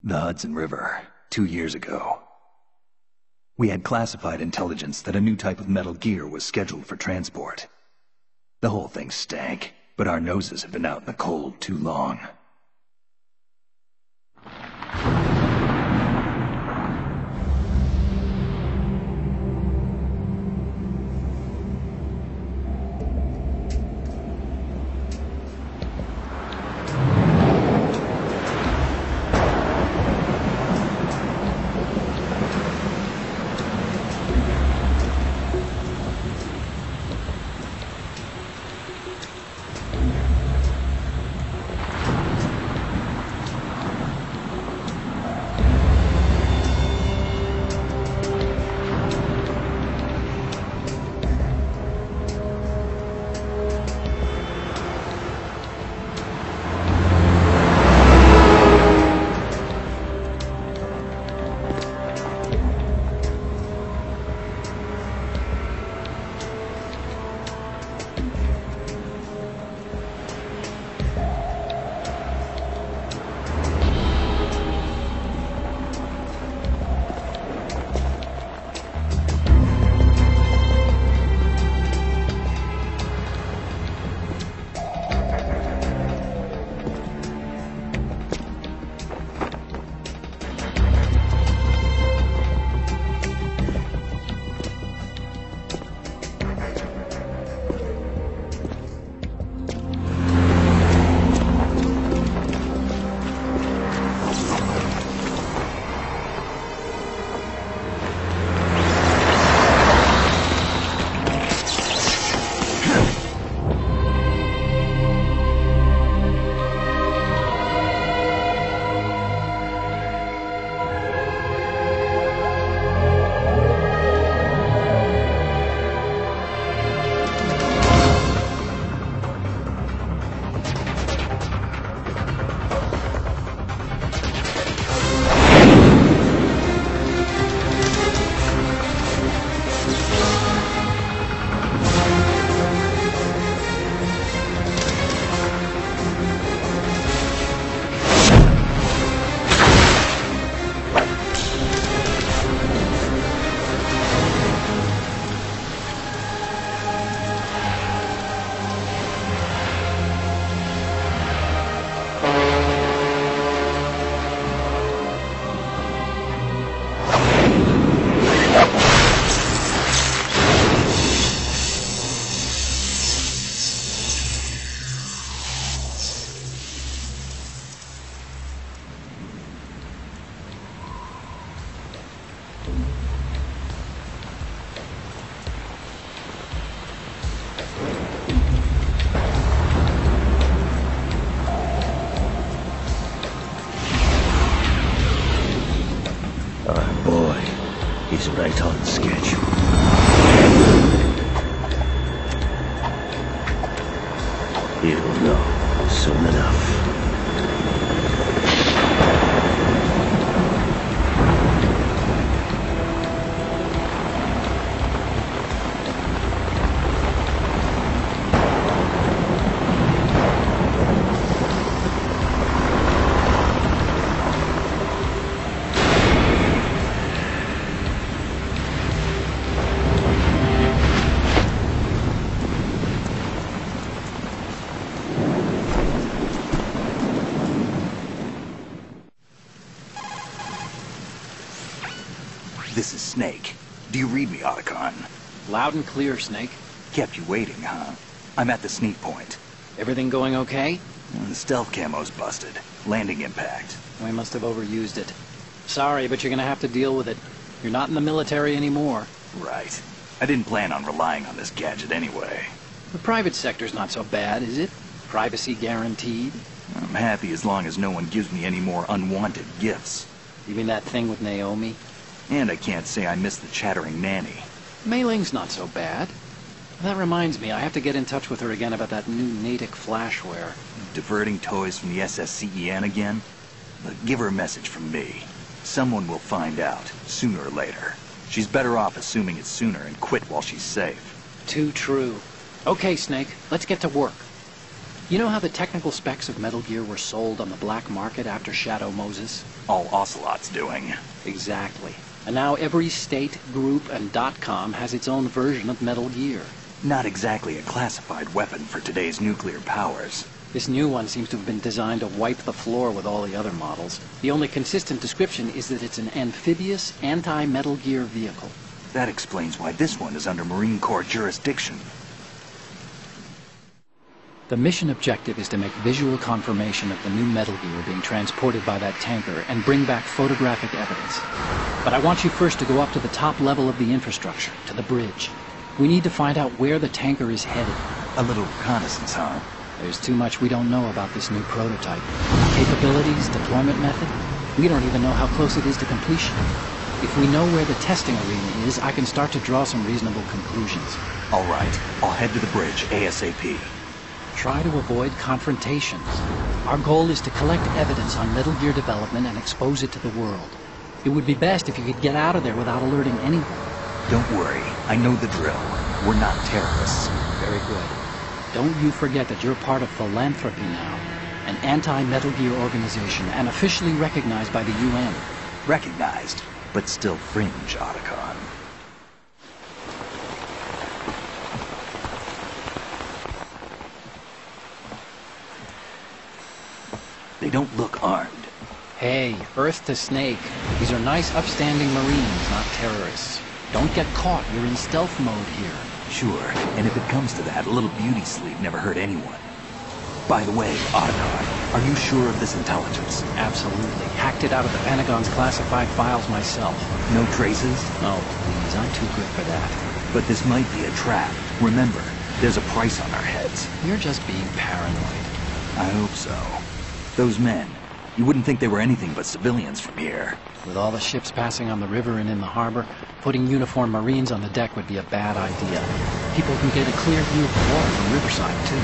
The Hudson River, 2 years ago. We had classified intelligence that a new type of metal gear was scheduled for transport. The whole thing stank, but our noses had been out in the cold too long. He's right on schedule. He'll know soon enough. This is Snake. Do you read me, Otacon? Loud and clear, Snake. Kept you waiting, huh? I'm at the sneak point. Everything going okay? The stealth camo's busted. Landing impact. We must have overused it. Sorry, but you're gonna have to deal with it. You're not in the military anymore. Right. I didn't plan on relying on this gadget anyway. The private sector's not so bad, is it? Privacy guaranteed. I'm happy as long as no one gives me any more unwanted gifts. You mean that thing with Naomi? And I can't say I miss the chattering nanny. Mei Ling's not so bad. That reminds me, I have to get in touch with her again about that new Natick flashware. Diverting toys from the SSCEN again? But give her a message from me. Someone will find out, sooner or later. She's better off assuming it's sooner and quit while she's safe. Too true. Okay, Snake, let's get to work. You know how the technical specs of Metal Gear were sold on the black market after Shadow Moses? All Ocelot's doing. Exactly. And now every state, group, and .com has its own version of Metal Gear. Not exactly a classified weapon for today's nuclear powers. This new one seems to have been designed to wipe the floor with all the other models. The only consistent description is that it's an amphibious, anti-Metal Gear vehicle. That explains why this one is under Marine Corps jurisdiction. The mission objective is to make visual confirmation of the new Metal Gear being transported by that tanker and bring back photographic evidence. But I want you first to go up to the top level of the infrastructure, to the bridge. We need to find out where the tanker is headed. A little reconnaissance, huh? There's too much we don't know about this new prototype. Capabilities, deployment method. We don't even know how close it is to completion. If we know where the testing arena is, I can start to draw some reasonable conclusions. All right, I'll head to the bridge ASAP. Try to avoid confrontations. Our goal is to collect evidence on Metal Gear development and expose it to the world. It would be best if you could get out of there without alerting anyone. Don't worry, I know the drill. We're not terrorists. Very good. Don't you forget that you're part of Philanthropy now, an anti-Metal Gear organization and officially recognized by the UN. Recognized, but still fringe, Otacon. They don't look armed. Hey, Earth to Snake. These are nice, upstanding Marines, not terrorists. Don't get caught. You're in stealth mode here. Sure, and if it comes to that, a little beauty sleep never hurt anyone. By the way, Otacon, are you sure of this intelligence? Absolutely. Hacked it out of the Pentagon's classified files myself. No traces? Oh, please, I'm too good for that. But this might be a trap. Remember, there's a price on our heads. You're just being paranoid. I hope so. Those men, you wouldn't think they were anything but civilians from here. With all the ships passing on the river and in the harbor, putting uniformed Marines on the deck would be a bad idea. People can get a clear view of the water from Riverside, too.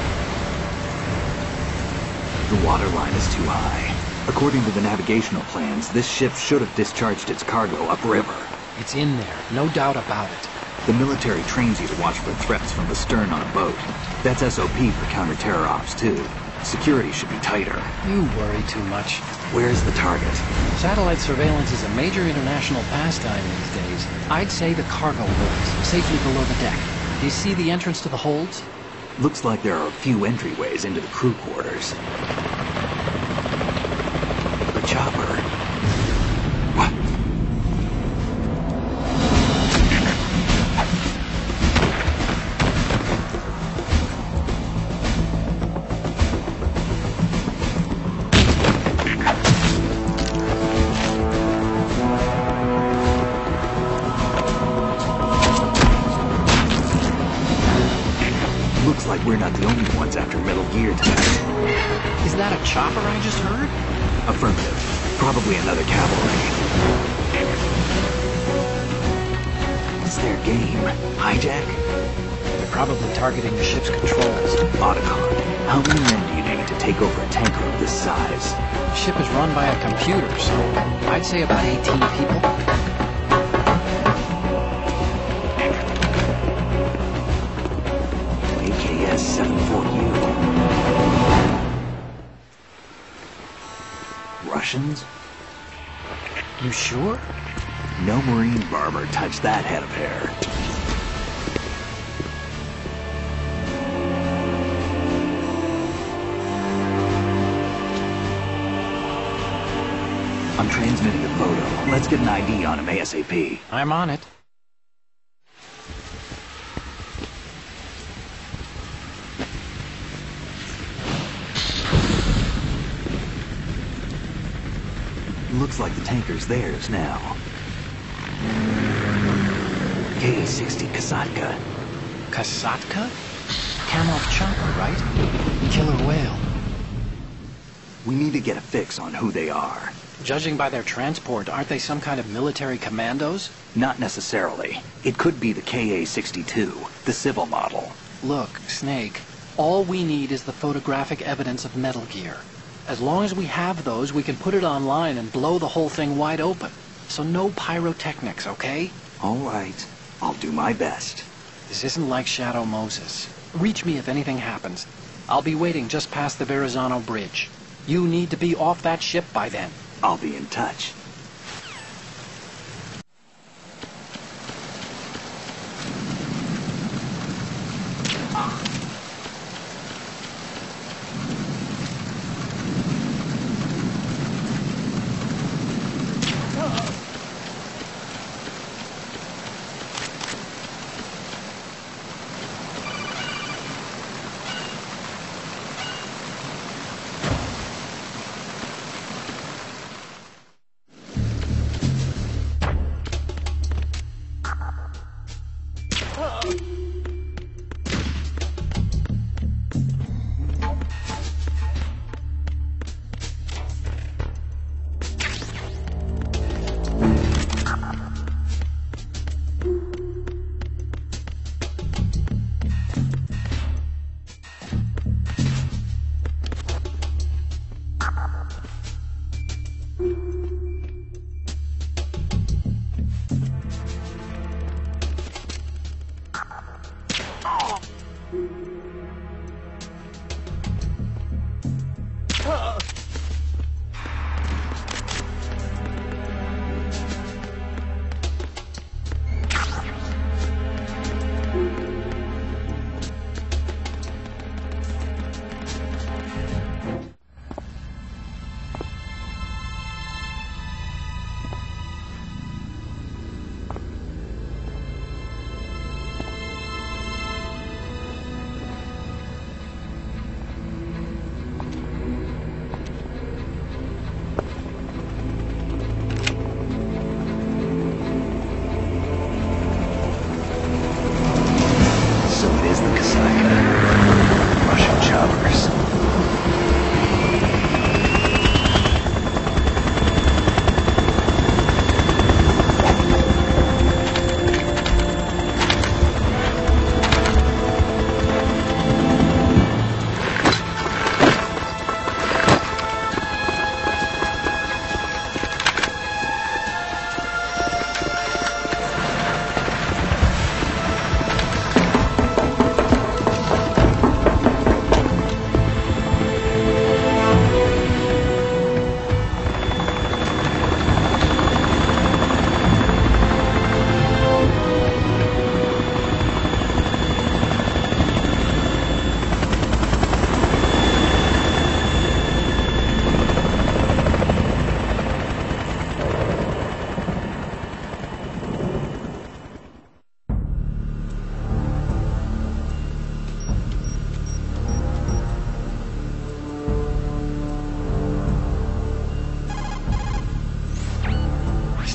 The water line is too high. According to the navigational plans, this ship should have discharged its cargo upriver. It's in there, no doubt about it. The military trains you to watch for threats from the stern on a boat. That's SOP for counter-terror ops, too. Security should be tighter. You worry too much. Where's the target? Satellite surveillance is a major international pastime these days. I'd say the cargo holds, safely below the deck. Do you see the entrance to the holds? Looks like there are a few entryways into the crew quarters. The chopper. What? Looks like we're not the only ones after Metal Gear tonight. Is that a chopper I just heard? Affirmative. Probably another cavalry. It's their game. Hijack? They're probably targeting the ship's controls. Otacon, how many men do you need to take over a tanker of this size? The ship is run by a computer, so I'd say about 18 people. AKS 74U. Russians? You sure? No Marine barber touched that head of hair. I'm transmitting a photo. Let's get an ID on him ASAP. I'm on it. Looks like the tanker's theirs now. K-60 Kasatka. Kasatka? Kamov chopper, right? Killer whale. We need to get a fix on who they are. Judging by their transport, aren't they some kind of military commandos? Not necessarily. It could be the KA-62, the civil model. Look, Snake, all we need is the photographic evidence of Metal Gear. As long as we have those, we can put it online and blow the whole thing wide open. So no pyrotechnics, okay? All right. I'll do my best. This isn't like Shadow Moses. Reach me if anything happens. I'll be waiting just past the Verrazano Bridge. You need to be off that ship by then. I'll be in touch.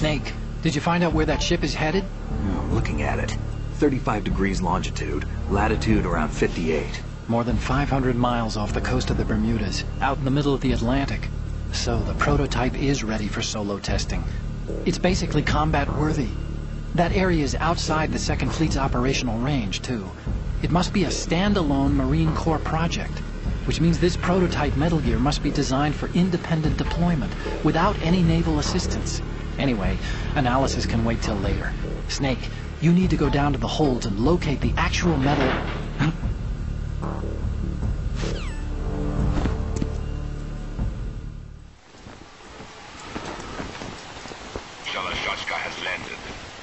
Snake, did you find out where that ship is headed? I'm looking at it. 35 degrees longitude, latitude around 58. More than 500 miles off the coast of the Bermudas, out in the middle of the Atlantic. So the prototype is ready for solo testing. It's basically combat-worthy. That area is outside the Second Fleet's operational range, too. It must be a standalone Marine Corps project, which means this prototype Metal Gear must be designed for independent deployment, without any naval assistance. Anyway, analysis can wait till later. Snake, you need to go down to the holds and locate the actual metal... Shalashashka has landed.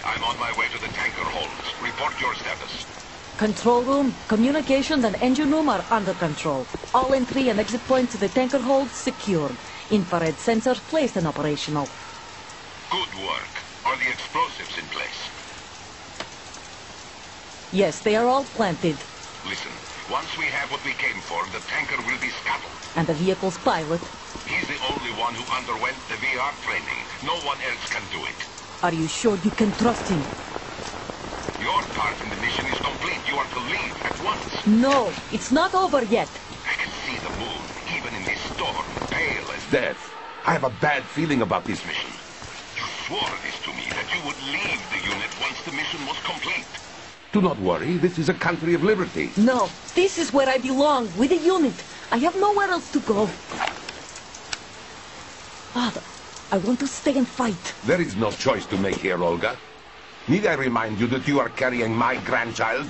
I'm on my way to the tanker holds. Report your status. Control room, communications and engine room are under control. All entry and exit points to the tanker holds secured. Infrared sensors placed and operational. Good work. Are the explosives in place? Yes, they are all planted. Listen, once we have what we came for, the tanker will be scuttled. And the vehicle's pilot. He's the only one who underwent the VR training. No one else can do it. Are you sure you can trust him? Your part in the mission is complete. You are to leave at once. No, it's not over yet. I can see the moon, even in this storm, pale as death. I have a bad feeling about this mission. You swore this to me, that you would leave the unit once the mission was complete. Do not worry, this is a country of liberty. No, this is where I belong, with the unit. I have nowhere else to go. Father, I want to stay and fight. There is no choice to make here, Olga. Need I remind you that you are carrying my grandchild?